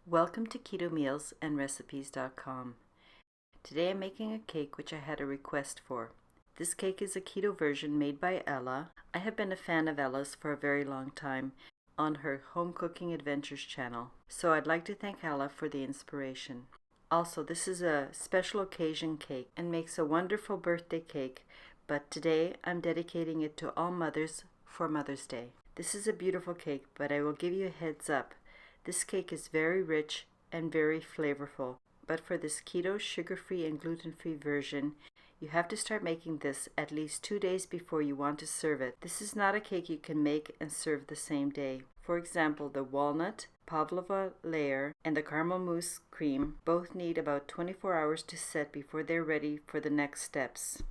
Welcome to Keto Meals and Recipes.com. Today I'm making a cake which I had a request for. This cake is a keto version made by Ella. I have been a fan of Ella's for a very long time on her Home Cooking Adventures channel, so I'd like to thank Ella for the inspiration. Also, this is a special occasion cake and makes a wonderful birthday cake, but today I'm dedicating it to all mothers for Mother's Day. This is a beautiful cake, but I will give you a heads up. This cake is very rich and very flavorful, but for this keto, sugar-free, and gluten-free version, you have to start making this at least 2 days before you want to serve it. This is not a cake you can make and serve the same day. For example, the walnut, pavlova layer, and the caramel mousse cream both need about 24 hours to set before they're ready for the next steps.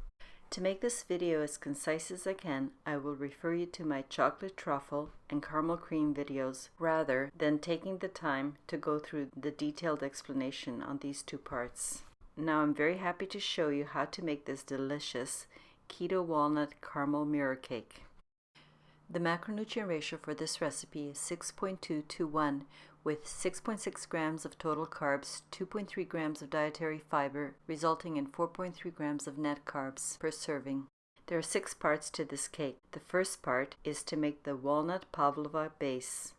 To make this video as concise as I can, I will refer you to my chocolate truffle and caramel cream videos rather than taking the time to go through the detailed explanation on these two parts. Now I'm very happy to show you how to make this delicious keto walnut caramel mirror cake. The macronutrient ratio for this recipe is 6.2 to 1, with 6.6 grams of total carbs, 2.3 grams of dietary fiber, resulting in 4.3 grams of net carbs per serving. There are 6 parts to this cake. The first part is to make the walnut pavlova base.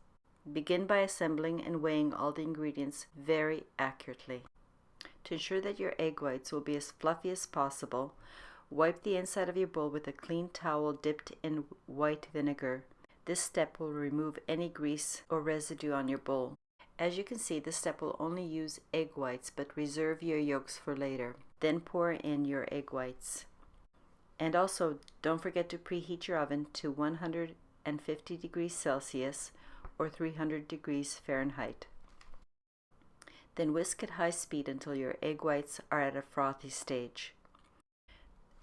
Begin by assembling and weighing all the ingredients very accurately. To ensure that your egg whites will be as fluffy as possible, wipe the inside of your bowl with a clean towel dipped in white vinegar. This step will remove any grease or residue on your bowl. As you can see, this step will only use egg whites, but reserve your yolks for later. Then pour in your egg whites. And also, don't forget to preheat your oven to 150 degrees Celsius or 300 degrees Fahrenheit. Then whisk at high speed until your egg whites are at a frothy stage.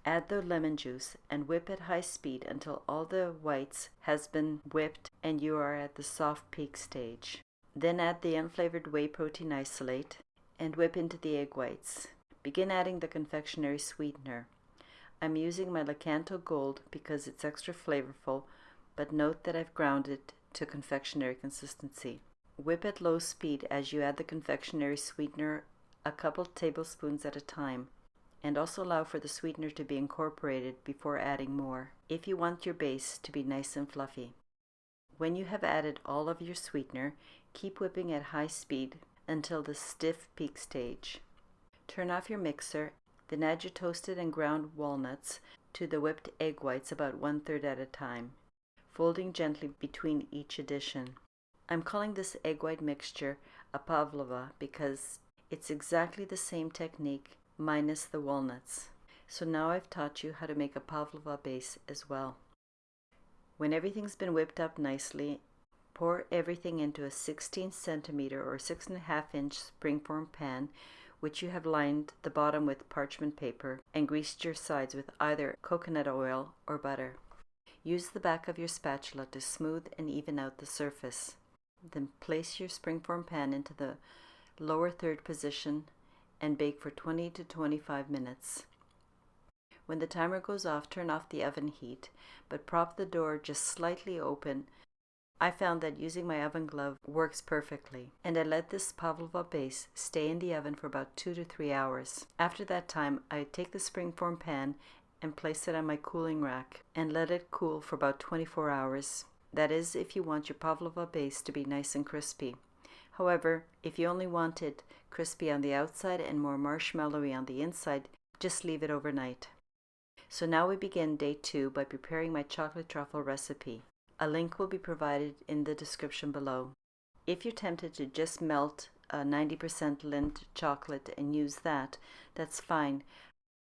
Add the lemon juice and whip at high speed until all the whites has been whipped and you are at the soft peak stage. Then add the unflavored whey protein isolate and whip into the egg whites. Begin adding the confectionery sweetener. I'm using my Lakanto Gold because it's extra flavorful, but note that I've ground it to confectionery consistency. Whip at low speed as you add the confectionery sweetener a couple tablespoons at a time, and also allow for the sweetener to be incorporated before adding more, if you want your base to be nice and fluffy. When you have added all of your sweetener, keep whipping at high speed until the stiff peak stage. Turn off your mixer, then add your toasted and ground walnuts to the whipped egg whites about 1/3 at a time, folding gently between each addition. I'm calling this egg white mixture a pavlova because it's exactly the same technique minus the walnuts. So now I've taught you how to make a pavlova base as well. When everything's been whipped up nicely, pour everything into a 16 centimeter or 6.5 inch springform pan, which you have lined the bottom with parchment paper and greased your sides with either coconut oil or butter. Use the back of your spatula to smooth and even out the surface. Then place your springform pan into the lower third position and bake for 20 to 25 minutes. When the timer goes off, turn off the oven heat, but prop the door just slightly open. I found that using my oven glove works perfectly, and I let this pavlova base stay in the oven for about 2 to 3 hours. After that time, I take the springform pan and place it on my cooling rack and let it cool for about 24 hours. That is, if you want your pavlova base to be nice and crispy. However, if you only want it crispy on the outside and more marshmallowy on the inside, just leave it overnight. So now we begin day 2 by preparing my chocolate truffle recipe. A link will be provided in the description below. If you're tempted to just melt a 90% Lindt chocolate and use that, that's fine.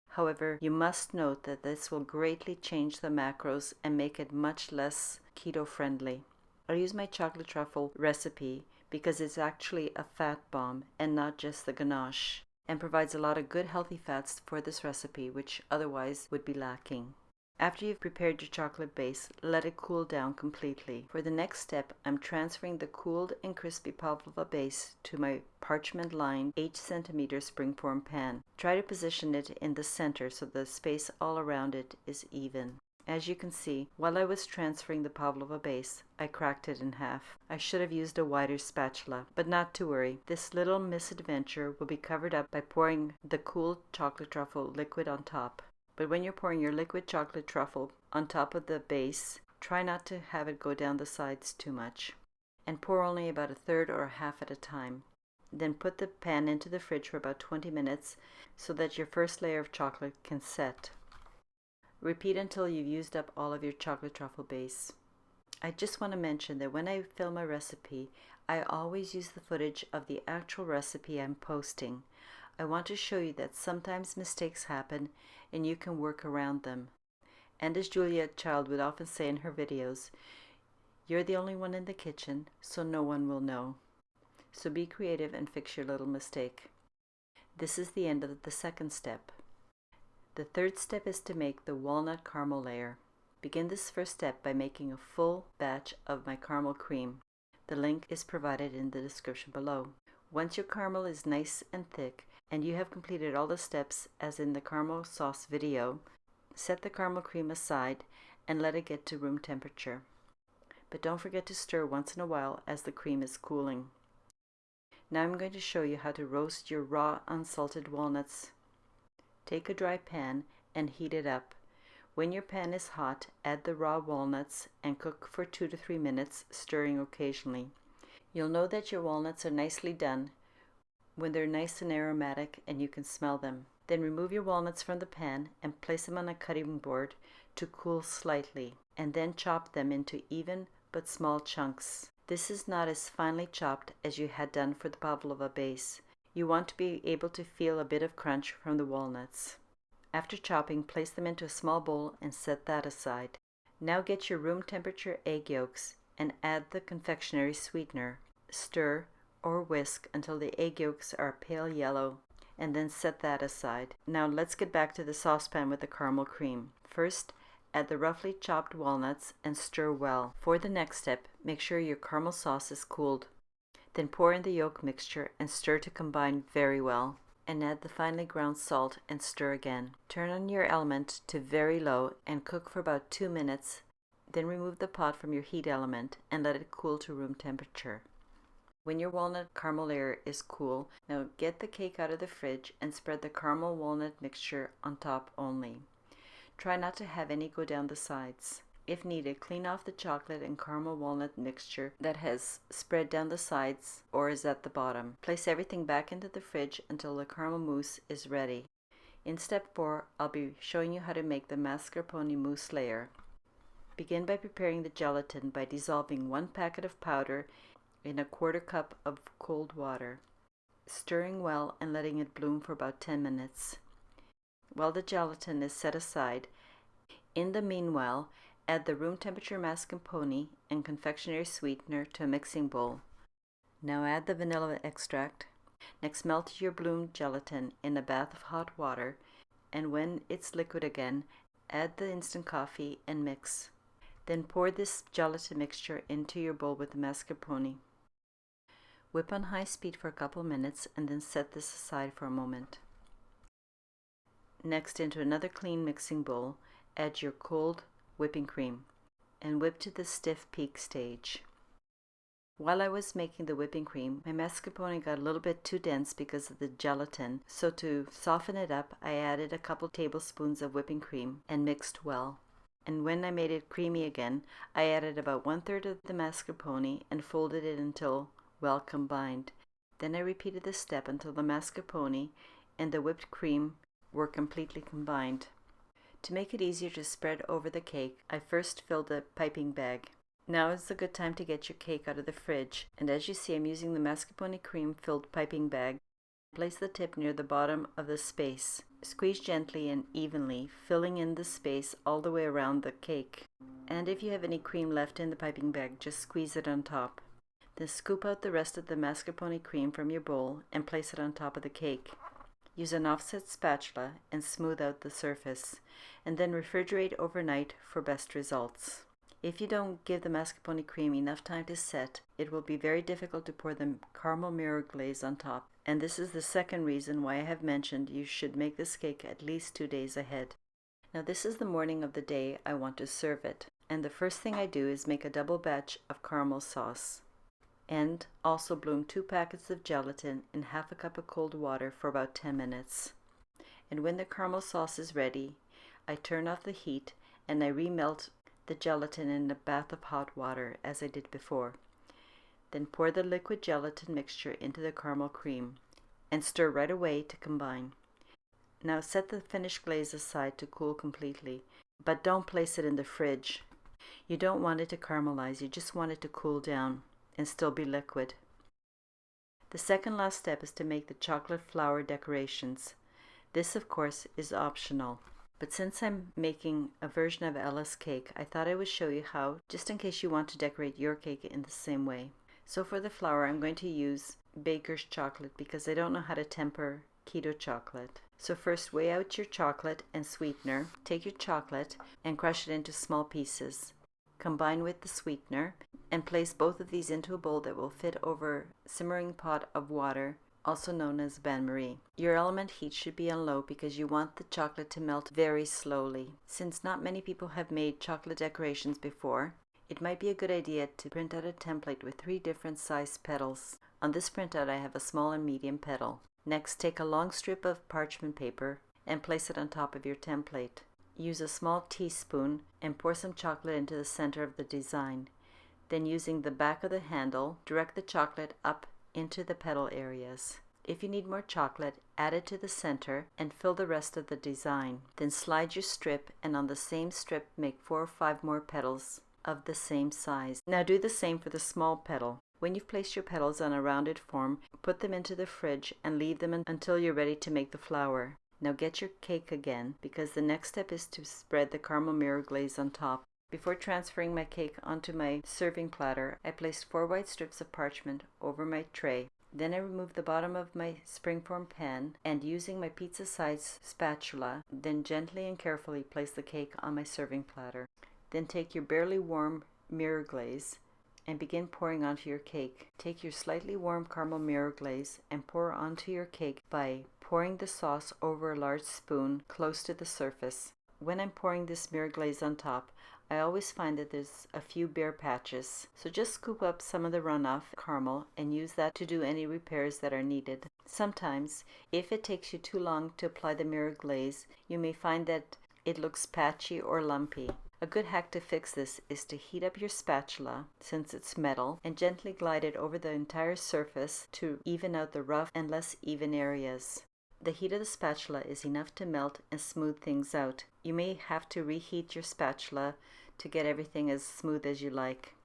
However, you must note that this will greatly change the macros and make it much less keto friendly. I'll use my chocolate truffle recipe because it's actually a fat bomb and not just the ganache, and provides a lot of good healthy fats for this recipe, which otherwise would be lacking. After you've prepared your chocolate base, let it cool down completely. For the next step, I'm transferring the cooled and crispy pavlova base to my parchment-lined 8 centimeter springform pan. Try to position it in the center so the space all around it is even. As you can see, while I was transferring the pavlova base, I cracked it in half. I should have used a wider spatula, but not to worry. This little misadventure will be covered up by pouring the cool chocolate truffle liquid on top. But when you're pouring your liquid chocolate truffle on top of the base, try not to have it go down the sides too much, and pour only about a third or a half at a time. Then put the pan into the fridge for about 20 minutes so that your first layer of chocolate can set. Repeat until you've used up all of your chocolate truffle base. I just want to mention that when I film a recipe, I always use the footage of the actual recipe I'm posting. I want to show you that sometimes mistakes happen and you can work around them. And as Julia Child would often say in her videos, you're the only one in the kitchen, so no one will know. So be creative and fix your little mistake. This is the end of the second step. The third step is to make the walnut caramel layer. Begin this first step by making a full batch of my caramel cream. The link is provided in the description below. Once your caramel is nice and thick and you have completed all the steps as in the caramel sauce video, set the caramel cream aside and let it get to room temperature. But don't forget to stir once in a while as the cream is cooling. Now I'm going to show you how to roast your raw unsalted walnuts. Take a dry pan and heat it up. When your pan is hot, add the raw walnuts and cook for 2 to 3 minutes, stirring occasionally. You'll know that your walnuts are nicely done when they're nice and aromatic and you can smell them. Then remove your walnuts from the pan and place them on a cutting board to cool slightly, and then chop them into even but small chunks. This is not as finely chopped as you had done for the pavlova base. You want to be able to feel a bit of crunch from the walnuts. After chopping, place them into a small bowl and set that aside. Now get your room temperature egg yolks and add the confectionery sweetener. Stir or whisk until the egg yolks are pale yellow, and then set that aside. Now let's get back to the saucepan with the caramel cream. First, add the roughly chopped walnuts and stir well. For the next step, make sure your caramel sauce is cooled. Then pour in the yolk mixture and stir to combine very well, and add the finely ground salt and stir again. Turn on your element to very low and cook for about 2 minutes. Then remove the pot from your heat element and let it cool to room temperature. When your walnut caramel layer is cool, now get the cake out of the fridge and spread the caramel walnut mixture on top only. Try not to have any go down the sides. If needed, clean off the chocolate and caramel walnut mixture that has spread down the sides or is at the bottom. Place everything back into the fridge until the caramel mousse is ready. In step 4, I'll be showing you how to make the mascarpone mousse layer. Begin by preparing the gelatin by dissolving 1 packet of powder in a 1/4 cup of cold water, stirring well and letting it bloom for about 10 minutes. While the gelatin is set aside, in the meanwhile, add the room temperature mascarpone and confectionery sweetener to a mixing bowl. Now add the vanilla extract. Next, melt your bloomed gelatin in a bath of hot water, and when it's liquid again, add the instant coffee and mix. Then pour this gelatin mixture into your bowl with the mascarpone. Whip on high speed for a couple minutes and then set this aside for a moment. Next, into another clean mixing bowl, add your cold whipping cream and whip to the stiff peak stage. While I was making the whipping cream, my mascarpone got a little bit too dense because of the gelatin, so to soften it up, I added a couple tablespoons of whipping cream and mixed well. And when I made it creamy again, I added about 1/3 of the mascarpone and folded it until well combined. Then I repeated this step until the mascarpone and the whipped cream were completely combined. To make it easier to spread over the cake, I first filled a piping bag. Now is a good time to get your cake out of the fridge, and as you see, I'm using the mascarpone cream filled piping bag. Place the tip near the bottom of the space. Squeeze gently and evenly, filling in the space all the way around the cake. And if you have any cream left in the piping bag, just squeeze it on top. Then scoop out the rest of the mascarpone cream from your bowl and place it on top of the cake. Use an offset spatula and smooth out the surface, and then refrigerate overnight for best results. If you don't give the mascarpone cream enough time to set, it will be very difficult to pour the caramel mirror glaze on top, and this is the second reason why I have mentioned you should make this cake at least 2 days ahead. Now this is the morning of the day I want to serve it, and the first thing I do is make a double batch of caramel sauce and also bloom 2 packets of gelatin in half a cup of cold water for about 10 minutes. And when the caramel sauce is ready, I turn off the heat and I remelt the gelatin in a bath of hot water as I did before. Then pour the liquid gelatin mixture into the caramel cream and stir right away to combine. Now set the finished glaze aside to cool completely, but don't place it in the fridge. You don't want it to caramelize, you just want it to cool down and still be liquid. The second last step is to make the chocolate flower decorations. This, of course, is optional, but since I'm making a version of Ella's cake, I thought I would show you how, just in case you want to decorate your cake in the same way. So for the flour, I'm going to use baker's chocolate because I don't know how to temper keto chocolate. So first, weigh out your chocolate and sweetener. Take your chocolate and crush it into small pieces. Combine with the sweetener and place both of these into a bowl that will fit over a simmering pot of water, also known as bain-marie. Your element heat should be on low because you want the chocolate to melt very slowly. Since not many people have made chocolate decorations before, it might be a good idea to print out a template with 3 different size petals. On this printout I have a small and medium petal. Next, take a long strip of parchment paper and place it on top of your template. Use a small teaspoon and pour some chocolate into the center of the design. Then using the back of the handle, direct the chocolate up into the petal areas. If you need more chocolate, add it to the center and fill the rest of the design. Then slide your strip and on the same strip make 4 or 5 more petals of the same size. Now do the same for the small petal. When you've placed your petals on a rounded form, put them into the fridge and leave them until you're ready to make the flower. Now get your cake again, because the next step is to spread the caramel mirror glaze on top. Before transferring my cake onto my serving platter, I placed 4 white strips of parchment over my tray. Then I removed the bottom of my springform pan and using my pizza-sized spatula, then gently and carefully place the cake on my serving platter. Then take your barely warm mirror glaze and begin pouring onto your cake. Take your slightly warm caramel mirror glaze and pour onto your cake by pouring the sauce over a large spoon close to the surface. When I'm pouring this mirror glaze on top, I always find that there's a few bare patches, so just scoop up some of the runoff caramel and use that to do any repairs that are needed. Sometimes, if it takes you too long to apply the mirror glaze, you may find that it looks patchy or lumpy. A good hack to fix this is to heat up your spatula, since it's metal, and gently glide it over the entire surface to even out the rough and less even areas. The heat of the spatula is enough to melt and smooth things out. You may have to reheat your spatula to get everything as smooth as you like.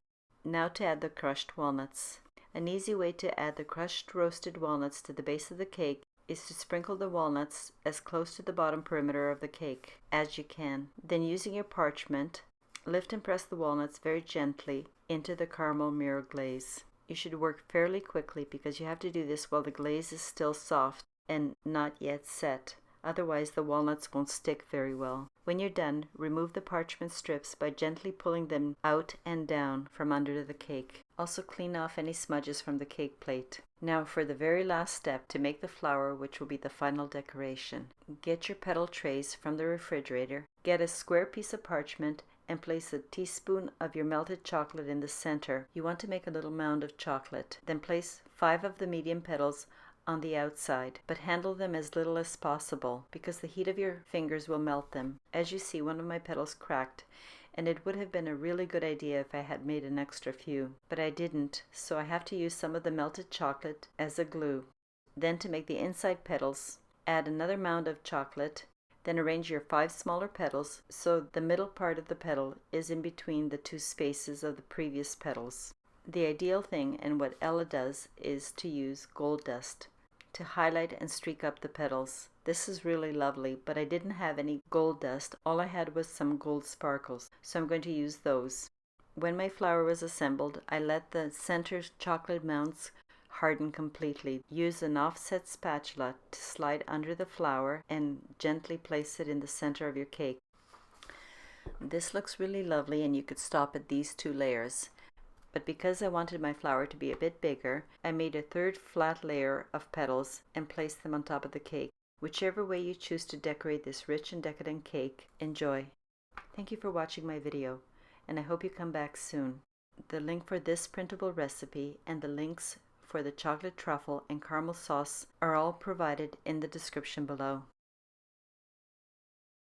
Now to add the crushed walnuts. An easy way to add the crushed roasted walnuts to the base of the cake is to sprinkle the walnuts as close to the bottom perimeter of the cake as you can. Then using your parchment, lift and press the walnuts very gently into the caramel mirror glaze. You should work fairly quickly because you have to do this while the glaze is still soft and not yet set. Otherwise the walnuts won't stick very well. When you're done, remove the parchment strips by gently pulling them out and down from under the cake. Also clean off any smudges from the cake plate. Now for the very last step, to make the flower, which will be the final decoration. Get your petal trays from the refrigerator, get a square piece of parchment and place a teaspoon of your melted chocolate in the center. You want to make a little mound of chocolate. Then place 5 of the medium petals on the outside, but handle them as little as possible because the heat of your fingers will melt them. As you see, one of my petals cracked, and it would have been a really good idea if I had made an extra few, but I didn't, so I have to use some of the melted chocolate as a glue. Then to make the inside petals, add another mound of chocolate, then arrange your 5 smaller petals so the middle part of the petal is in between the 2 spaces of the previous petals. The ideal thing, and what Ella does, is to use gold dust to highlight and streak up the petals. This is really lovely, but I didn't have any gold dust. All I had was some gold sparkles, so I'm going to use those. When my flower was assembled, I let the center chocolate mounds harden completely. Use an offset spatula to slide under the flower and gently place it in the center of your cake. This looks really lovely, and you could stop at these 2 layers. But because I wanted my flower to be a bit bigger, I made a 3rd flat layer of petals and placed them on top of the cake. Whichever way you choose to decorate this rich and decadent cake, enjoy. Thank you for watching my video, and I hope you come back soon. The link for this printable recipe and the links for the chocolate truffle and caramel sauce are all provided in the description below.